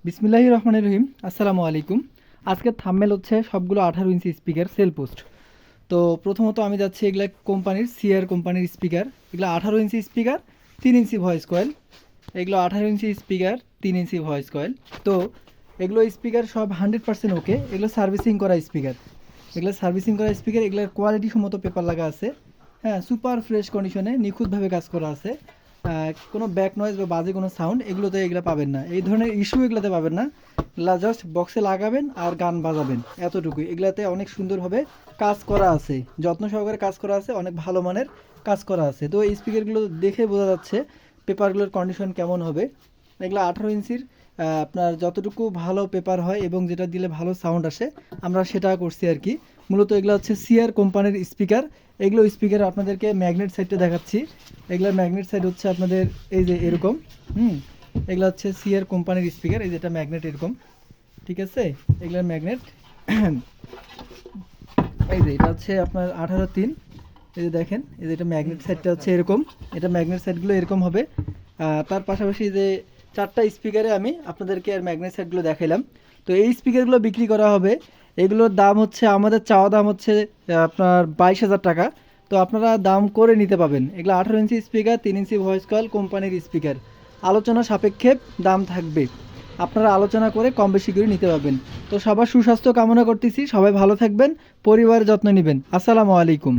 বিসমিল্লাহির রহমানির রহিম। আসসালামু আলাইকুম। আজকের থাম্বনেল হচ্ছে সবগুলো 18 ইঞ্চি স্পিকার সেল পোস্ট। তো প্রথমত আমি যাচ্ছি এগুলা কোম্পানির সিআর কোম্পানির স্পিকার। এগুলো 18 inch speaker, 3 inch voice coil. এগুলো 18 inch speaker, 3 inch voice coil. তো এগুলো স্পিকার সব 100% ওকে। এগুলো সার্ভিসিং করা স্পিকার। এগুলো সার্ভিসিং করা স্পিকার, এগুলোর কোয়ালিটি সম্মত পেপার লাগা আছে। হ্যাঁ, সুপার ফ্রেশ কন্ডিশনে নিখুঁতভাবে কাজ করা আছে। কোনো ব্যাক নয়েজ বা বাজে কোনো সাউন্ড এগুলোতে এগুলো পাবেন না, এই ধরনের ইস্যু এগুলোতে পাবেন না। জাস্ট বক্সে লাগাবেন আর গান বাজাবেন, এতটুকুই। এগুলাতে অনেক সুন্দরভাবে কাজ করা আছে, যত্ন সহকারে কাজ করা আছে, অনেক ভালো মানের কাজ করা আছে। তো এই স্পিকারগুলো দেখে বোঝা যাচ্ছে পেপারগুলোর কন্ডিশন কেমন হবে। এগুলো 18 ইঞ্চির, আপনার যতটুকু ভালো পেপার হয় এবং যেটা দিলে ভালো সাউন্ড আসে আমরা সেটা করছি আর কি। মূলত এগুলো হচ্ছে সিআর কোম্পানির স্পিকার। এগুলো স্পিকার আপনাদেরকে ম্যাগনেট সাইডটা দেখাচ্ছি। এগুলোর ম্যাগনেট সাইড হচ্ছে আপনাদের এই যে এরকম। হুম, এগুলো হচ্ছে সিআর কোম্পানির স্পিকার। এই যেটা ম্যাগনেট এরকম, ঠিক আছে। এগুলোর ম্যাগনেট এই যে এটা হচ্ছে আপনার 18-3। এই যে দেখেন, এই যে এটা ম্যাগনেট সাইডটা হচ্ছে এরকম। এটা ম্যাগনেট সাইডগুলো এরকম হবে। তার পাশাপাশি যে চারটা স্পিকারে আমি আপনাদেরকে আর ম্যাগনেট সাইডগুলো দেখাইলাম। তো এই স্পিকারগুলো বিক্রি করা হবে, এগুলোর দাম হচ্ছে, আমাদের চাওয়া দাম হচ্ছে আপনার 22,000 টাকা। তো আপনারা দাম করে নিতে পাবেন। এগুলো 18 inch speaker, 3 inch voice coil কোম্পানির স্পিকার। আলোচনা সাপেক্ষে দাম থাকবে, আপনারা আলোচনা করে কম বেশি করে নিতে পারবেন। তো সবার সুস্বাস্থ্য কামনা করতেছি, সবাই ভালো থাকবেন, পরিবারের যত্ন নেবেন। আসসালামু আলাইকুম।